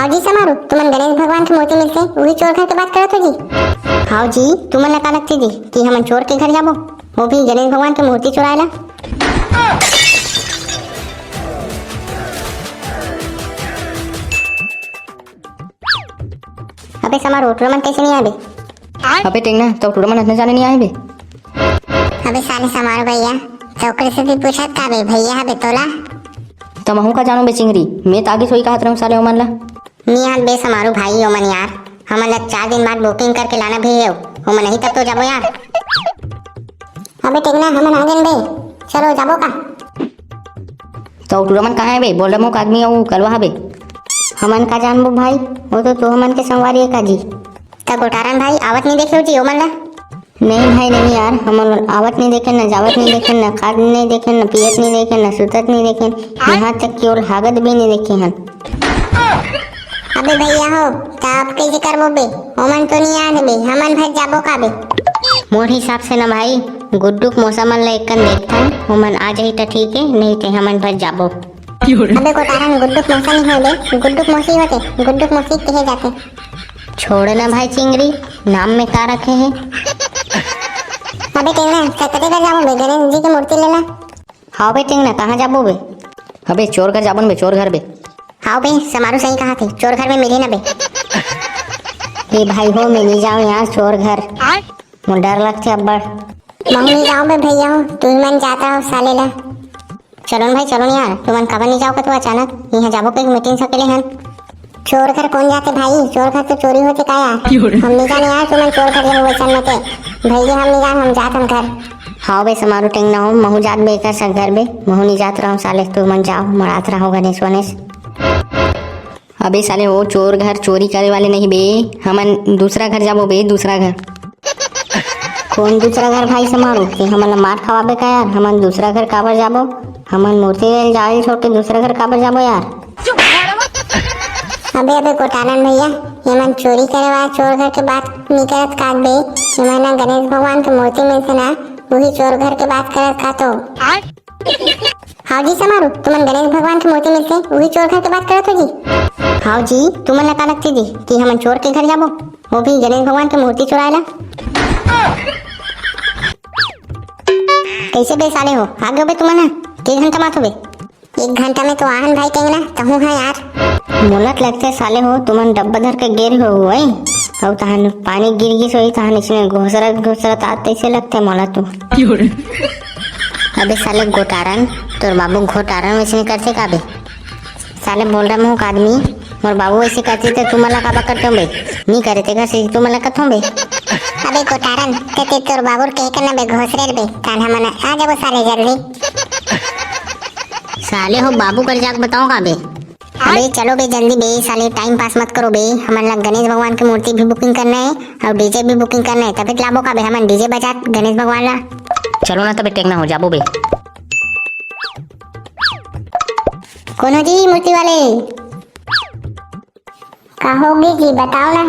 How जी समारू तुमन गणेश भगवान की मूर्ति मिलते वही चोर घर के बात करत हो जी। हाउ जी तुमन का लगती जी कि हमन चोर के घर जाबो वो भी गणेश भगवान की मूर्ति चुराएला। अबे समारू तुमन कैसे नहीं आबे। अबे टेंगना तो टुडमन हथने जाने नहीं आए बे। अबे साले समारू भैया चौकड़ी से भी पूछत का बे भैया हबे तोला। तो महू का जानो बे चिंगरी मैं तागी सोई कहत रहूं साले ओमन ला। निहाल बे समारू भाई ओमन यार हमन ला 4 दिन बाद बुकिंग करके लाना भी है ओमन नहीं तब तो जाबो यार। अबे टेंगना हमन आ गए बे चलो जाबो का। तो टुडमन कहाँ है बे बोल रहा आदमी और कलवा है बे। हमन का जानबो भाई वो तो हमन के संगवारी है का जी। तब गोटारन भाई आवत नहीं देखे जी ओमन ला। नहीं भाई नहीं यार हमन आवत नहीं देखे न जावत नहीं देखे न खाद नहीं देखे न पियत नहीं देखे न सुतत नहीं देखे यहाँ तक कि और हागत भी नहीं देखे हन। अबे भैया हो तब कैसे करबो बे ओमन तो नहीं आने बे हमन भर जाबो का बे। मोर हिसाब से न भाई गुड्डुक मौसम ला एकन देखथन ओमन आ जाही त ठीक है नहीं ते हमन भर जाबो। अबे गोटारन गुड्डुक मौसा नहीं है बे गुड्डुक मौसी होते गुड्डुक मौसी कहे जाते। छोड़ ना भाई चिंगरी नाम में का रखे हैं। अबे टेंगना सकते का जाबो बे गणेश जी की मूर्ति लेला। हाँ बे टेंगना कहाँ जाबो बे। अबे चोर घर जाबन बे चोर घर बे। हाँ बे समारू सही कहा थे चोर घर में मिली ना बे। ए भाई हो मैं नहीं जाऊँ यार चोर घर मुझे डर लगते अब्बड़। मैं नहीं जाऊँ बे भैया हो तू मन जाता हो साले ला। चलो भाई चलो यार तुमन कब नहीं जाओ तो अचानक यहाँ जाबो पे मीटिंग सकेले हन। चोर घर कौन जाते भाई चोर घर तो चोरी होते का यार हम नहीं जाने यार तुमन चोर घर जाबो वचन में ते भैया हम नहीं जान हम जात हम घर। हाँ बे समारू टेंग ना हो महू जात बे कर सब घर बे महू नहीं जात रहा साले तू मन जाओ मरात रहा हो गणेश वनेश। अबे साले वो चोर घर चोरी करे वाले नहीं बे हमन दूसरा घर जाबो बे दूसरा घर। कौन दूसरा घर भाई समारू कि हमन मार खवाबे का यार हमन दूसरा घर काबर जाबो हमन मूर्ति ले जाए छोड़ के दूसरा घर काबर जाबो यार। अबे गोटारन भैया ये मन चोरी करे वाला चोर घर के बात नहीं करत का बे ये मन गणेश भगवान की मूर्ति में से ना वही चोर घर के बात करत का तो। हाँ जी समारू तुमन गणेश भगवान की मूर्ति में से वही चोर घर के बात करत हो जी। हाँ जी तुमन लगा लगती जी कि हमन चोर के घर जाबो वो भी गणेश भगवान की मूर्ति चुराएला। कैसे बे साले हो आगे बे तुमन के घंटा मात हो बे। 1 घंटा में तो आहन भाई टेंगना कहूँ है यार। मोलक लगते साले हो तुमन डब्बा धर के गिर हो वही और तहन पानी गिर गई सोई तहन इसमें घोसरत आते से लगते मोला तू। अबे साले गोटारन तोर बाबू घोटारन वैसे करते का बे साले बोल रहा हूँ आदमी मोर बाबू ऐसे करते तो तुम ला काबा करते हो बे नहीं करे थे कैसे तुम ला कथों बे। अबे गोटारन ते तोर बाबूर कहे करना बे घोसरे बे तान हमन आ जाबो साले जल्दी। साले हो बाबू कर जाके बताओ का बे। अबे चलो बे जल्दी बे साले टाइम पास मत करो बे हमन ला गणेश भगवान की मूर्ति भी बुकिंग करना है और डीजे भी बुकिंग करना है तभी लाबो का बे हमन डीजे बजा गणेश भगवान ला। चलो ना तबे टेकना हो जाबो बे। कौन हो जी मूर्ति वाले कहोगे जी बताओ ना।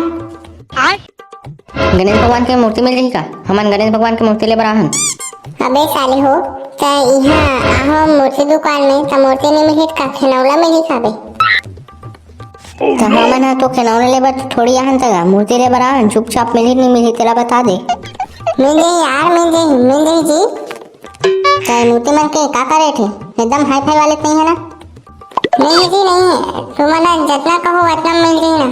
गणेश भगवान की मूर्ति मिल रही का हमन गणेश भगवान की मूर्ति ले बराहन। अबे साले हो त यहाँ आहो मूर्ति दुकान में त मूर्ति नहीं मिली का खिनौला मिली का बे। तो हमन तो खिनौने ले बर थोड़ी आहन तगा मूर्ति ले बराहन चुपचाप मिली नहीं मिली तेरा बता दे। मिल जाए यार मिल जाए जी। तो मूर्ति मन के का करे थे एकदम हाई फाई वाले नहीं है ना। नहीं जी नहीं है तुम्हारा जितना कहो उतना मिल जाए ना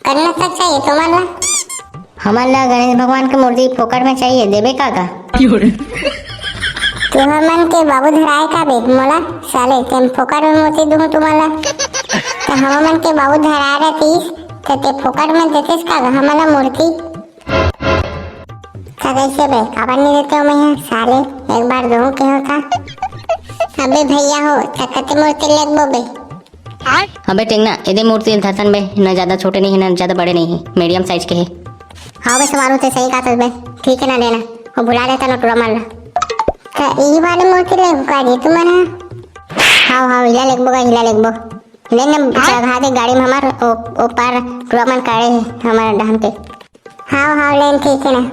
करना तक चाहिए तुम्हारा। हमन ला गणेश भगवान की मूर्ति फोकट में चाहिए देबे का तू हमन के बाबू धराए का बे मोला साले तेम फोकट में मूर्ति दूँ तुम्हारा तो हमन के बाबू धरा रहतीस तो ते फोकट में देतीस का हमारा मूर्ति कैसे बे काबर नहीं देते हो मैं साले एक बार दूँ के होता। अबे भैया हो सकते मूर्ति लगबो बे। अबे टेंगना इधे मूर्ति धरतन बे न ज्यादा छोटे नहीं है न ज्यादा बड़े नहीं है मीडियम साइज के है। हाँ बे समारू ते सही कहा बे ठीक है ना लेना वो भुला देता ना टूरा मारना तो यही वाली मूर्ति ले का जी तुम ना। हाँ हिला लेगबो लेने जगह दे गाड़ी में हमार ओ पार टूरा मन काढ़े हमारा डहन पे। हाँ लेन ठीक है ना।